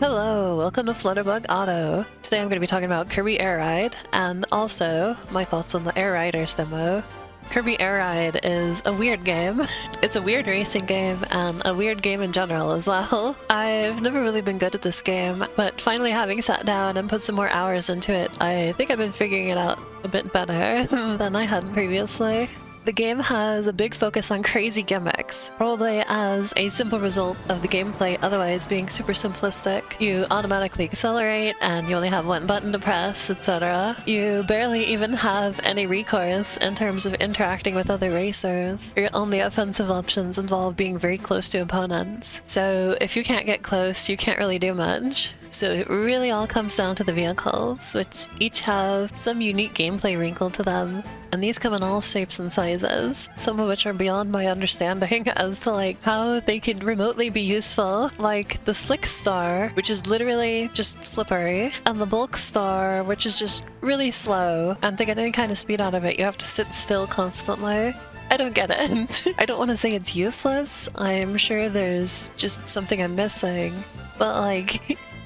Hello, welcome to Flutterbug Auto. Today I'm going to be talking about Kirby Air Ride and also my thoughts on the Air Riders demo. Kirby Air Ride is a weird game. It's a weird racing game and a weird game in general as well. I've never really been good at this game, but finally having sat down and put some more hours into it, I think I've been figuring it out a bit better than I had previously. The game has a big focus on crazy gimmicks, probably as a simple result of the gameplay otherwise being super simplistic. You automatically accelerate and you only have one button to press, etc. You barely even have any recourse in terms of interacting with other racers. Your only offensive options involve being very close to opponents. So if you can't get close, you can't really do much. So it really all comes down to the vehicles, which each have some unique gameplay wrinkle to them. And these come in all shapes and sizes, some of which are beyond my understanding as to how they could remotely be useful. Like the Slick Star, which is literally just slippery, and the Bulk Star, which is just really slow. And to get any kind of speed out of it, you have to sit still constantly. I don't get it. I don't want to say it's useless. I'm sure there's just something I'm missing. But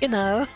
you know,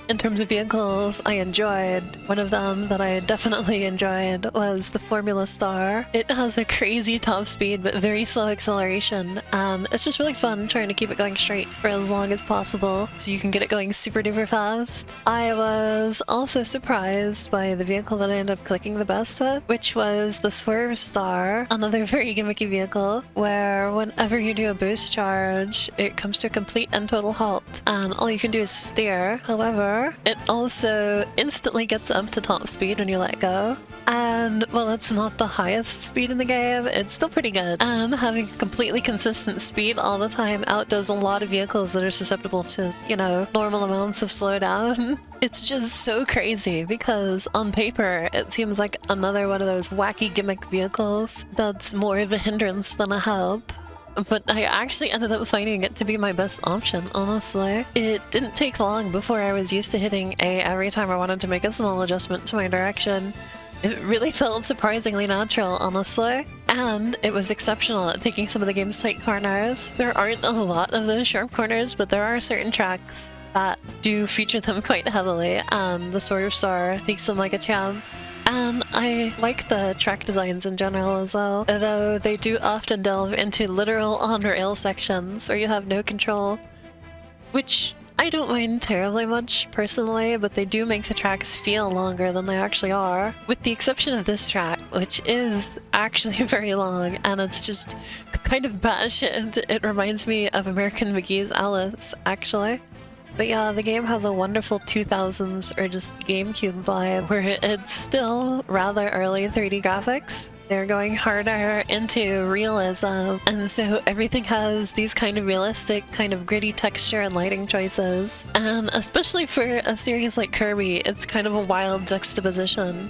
in terms of vehicles I enjoyed, one of them that I definitely enjoyed was the Formula Star. It has a crazy top speed but very slow acceleration, and it's just really fun trying to keep it going straight for as long as possible so you can get it going super duper fast. I was also surprised by the vehicle that I ended up clicking the best with, which was the Swerve Star, another very gimmicky vehicle where whenever you do a boost charge, it comes to a complete and total halt, and all you can do is steer. However, it also instantly gets up to top speed when you let go. And while it's not the highest speed in the game, it's still pretty good. And having completely consistent speed all the time outdoes a lot of vehicles that are susceptible to, normal amounts of slowdown. It's just so crazy because on paper, it seems like another one of those wacky gimmick vehicles that's more of a hindrance than a help. But I actually ended up finding it to be my best option, honestly. It didn't take long before I was used to hitting A every time I wanted to make a small adjustment to my direction. It really felt surprisingly natural, honestly. And it was exceptional at taking some of the game's tight corners. There aren't a lot of those sharp corners, but there are certain tracks that do feature them quite heavily, and the Swerve Star takes them like a champ. And I like the track designs in general as well, although they do often delve into literal on-rail sections where you have no control, which I don't mind terribly much personally, but they do make the tracks feel longer than they actually are, with the exception of this track, which is actually very long, and it's just kind of batshit. It reminds me of American McGee's Alice, actually. But yeah, the game has a wonderful 2000s or just GameCube vibe where it's still rather early 3D graphics. They're going harder into realism, and so everything has these kind of realistic, kind of gritty texture and lighting choices. And especially for a series like Kirby, it's kind of a wild juxtaposition.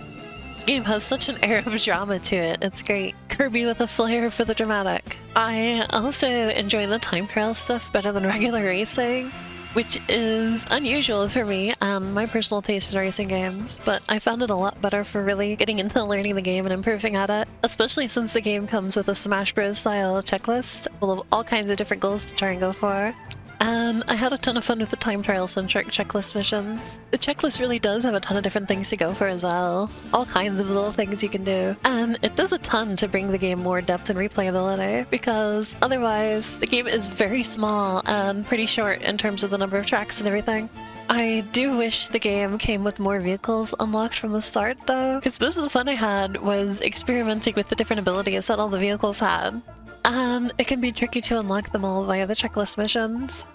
The game has such an air of drama to it, it's great. Kirby with a flair for the dramatic. I also enjoy the time trial stuff better than regular racing, which is unusual for me and my personal taste in racing games, but I found it a lot better for really getting into learning the game and improving at it, especially since the game comes with a Smash Bros. Style checklist full of all kinds of different goals to try and go for. And I had a ton of fun with the time trial-centric checklist missions. The checklist really does have a ton of different things to go for as well. All kinds of little things you can do. And it does a ton to bring the game more depth and replayability, because otherwise the game is very small and pretty short in terms of the number of tracks and everything. I do wish the game came with more vehicles unlocked from the start though, because most of the fun I had was experimenting with the different abilities that all the vehicles had. And it can be tricky to unlock them all via the checklist missions.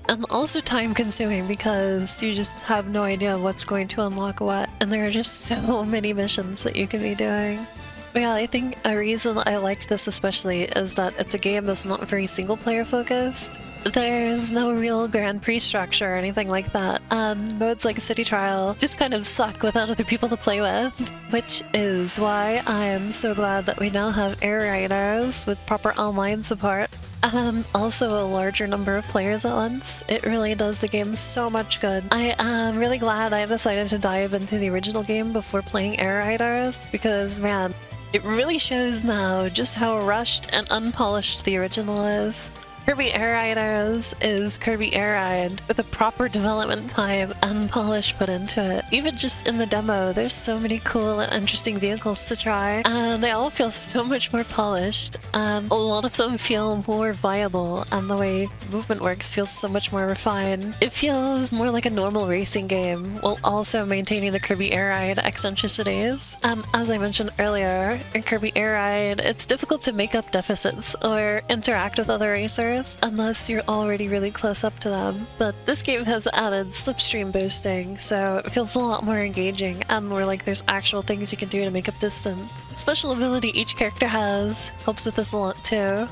And also time consuming because you just have no idea what's going to unlock what, and there are just so many missions that you can be doing. But yeah, I think a reason I liked this especially is that it's a game that's not very single player focused. There's no real Grand Prix structure or anything like that, and modes like City Trial just kind of suck without other people to play with, which is why I am so glad that we now have Air Riders with proper online support, and also a larger number of players at once. It really does the game so much good. I am really glad I decided to dive into the original game before playing Air Riders, because man, it really shows now just how rushed and unpolished the original is. Kirby Air Riders is Kirby Air Ride with a proper development time and polish put into it. Even just in the demo, there's so many cool and interesting vehicles to try, and they all feel so much more polished, and a lot of them feel more viable, and the way movement works feels so much more refined. It feels more like a normal racing game, while also maintaining the Kirby Air Ride eccentricities. And as I mentioned earlier, in Kirby Air Ride, it's difficult to make up deficits or interact with other racers unless you're already really close up to them. But this game has added slipstream boosting, so it feels a lot more engaging and more like there's actual things you can do to make up distance. Special ability each character has helps with this a lot too.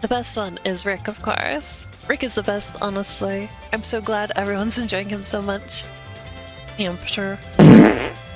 The best one is Rick, of course. Rick is the best, honestly. I'm so glad everyone's enjoying him so much. Hamster.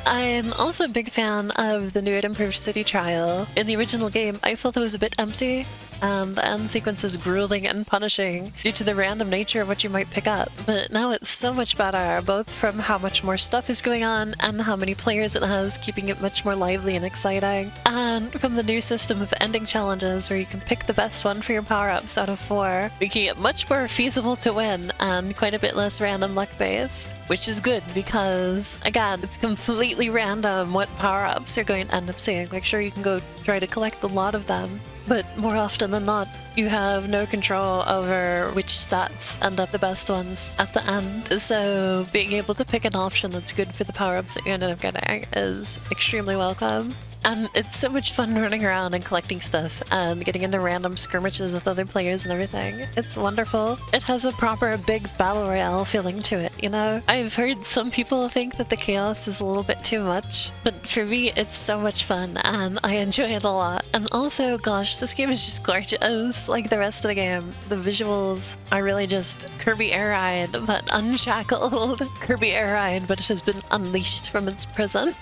I'm also a big fan of the new and improved city trial. In the original game, I felt it was a bit empty, and the end sequence is grueling and punishing due to the random nature of what you might pick up. But now it's so much better, both from how much more stuff is going on and how many players it has, keeping it much more lively and exciting. And from the new system of ending challenges where you can pick the best one for your power-ups out of 4, making it much more feasible to win and quite a bit less random luck-based. Which is good because, again, it's completely random what power-ups you're going to end up seeing. Like, sure, you can go try to collect a lot of them, but more often than not, you have no control over which stats end up the best ones at the end. So being able to pick an option that's good for the power-ups that you ended up getting is extremely welcome. And it's so much fun running around and collecting stuff and getting into random skirmishes with other players and everything. It's wonderful. It has a proper big battle royale feeling to it, you know? I've heard some people think that the chaos is a little bit too much, but for me it's so much fun and I enjoy it a lot. And also, gosh, this game is just gorgeous like the rest of the game. The visuals are really just Kirby Air Ride, but unshackled. Kirby Air Ride, but it has been unleashed from its prison.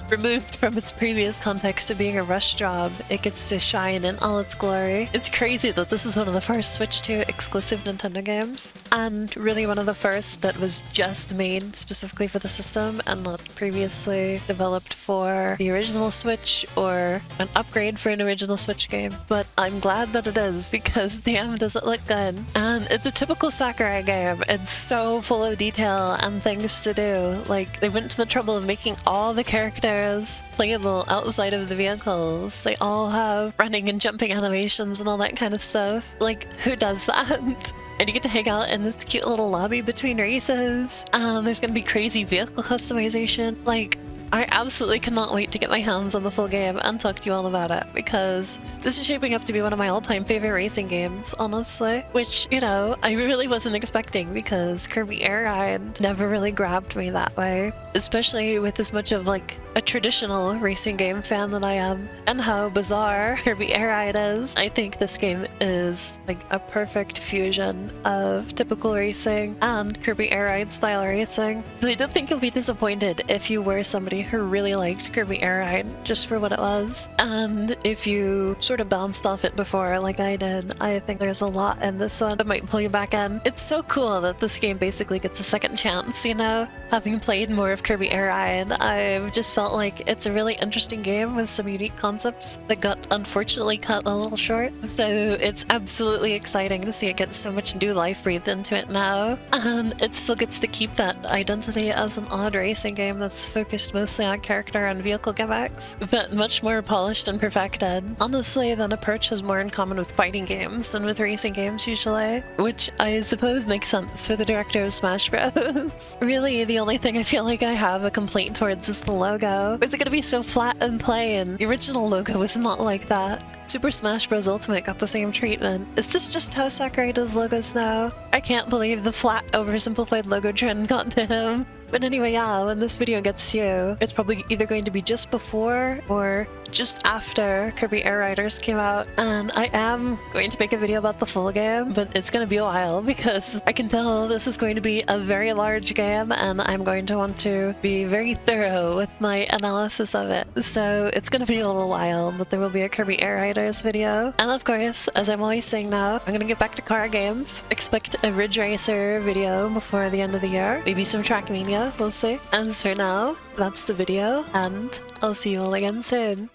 Removed from its previous context of being a rush job, it gets to shine in all its glory. It's crazy that this is one of the first Switch 2 exclusive Nintendo games, and really one of the first that was just made specifically for the system and not previously developed for the original Switch or an upgrade for an original Switch game. But I'm glad that it is, because damn does it look good. And it's a typical Sakurai game. It's so full of detail and things to do. Like, they went to the trouble of making all the characters playable outside of the vehicles. They all have running and jumping animations and all that kind of stuff. Like, who does that? And you get to hang out in this cute little lobby between races. There's gonna be crazy vehicle customization. Like, I absolutely cannot wait to get my hands on the full game and talk to you all about it, because this is shaping up to be one of my all-time favorite racing games, honestly. Which, you know, I really wasn't expecting, because Kirby Air Ride never really grabbed me that way. Especially with as much of, like, a traditional racing game fan that I am, and how bizarre Kirby Air Ride is. I think this game is, like, a perfect fusion of typical racing and Kirby Air Ride style racing. So I don't think you'll be disappointed if you were somebody who really liked Kirby Air Ride just for what it was. And if you sort of bounced off it before, like I did, I think there's a lot in this one that might pull you back in. It's so cool that this game basically gets a second chance, you know? Having played more of Kirby Air Ride, I've just felt like it's a really interesting game with some unique concepts that got unfortunately cut a little short. So it's absolutely exciting to see it get so much new life breathed into it now. And it still gets to keep that identity as an odd racing game that's focused mostly on character and vehicle gimmicks, but much more polished and perfected. Honestly, that approach has more in common with fighting games than with racing games usually, which I suppose makes sense for the director of Smash Bros. Really, the only thing I feel like I have a complaint towards is the logo. Is it gonna be so flat and plain? The original logo was not like that. Super Smash Bros. Ultimate got the same treatment. Is this just how Sakurai does logos now? I can't believe the flat, oversimplified logo trend got to him. But anyway, yeah, when this video gets to you, it's probably either going to be just before or just after Kirby Air Riders came out. And I am going to make a video about the full game, but it's going to be a while because I can tell this is going to be a very large game and I'm going to want to be very thorough with my analysis of it. So it's going to be a little while, but there will be a Kirby Air Riders video. And of course, as I'm always saying now, I'm going to get back to car games. Expect a Ridge Racer video before the end of the year. Maybe some Trackmania, we'll see. And for now, that's the video, and I'll see you all again soon.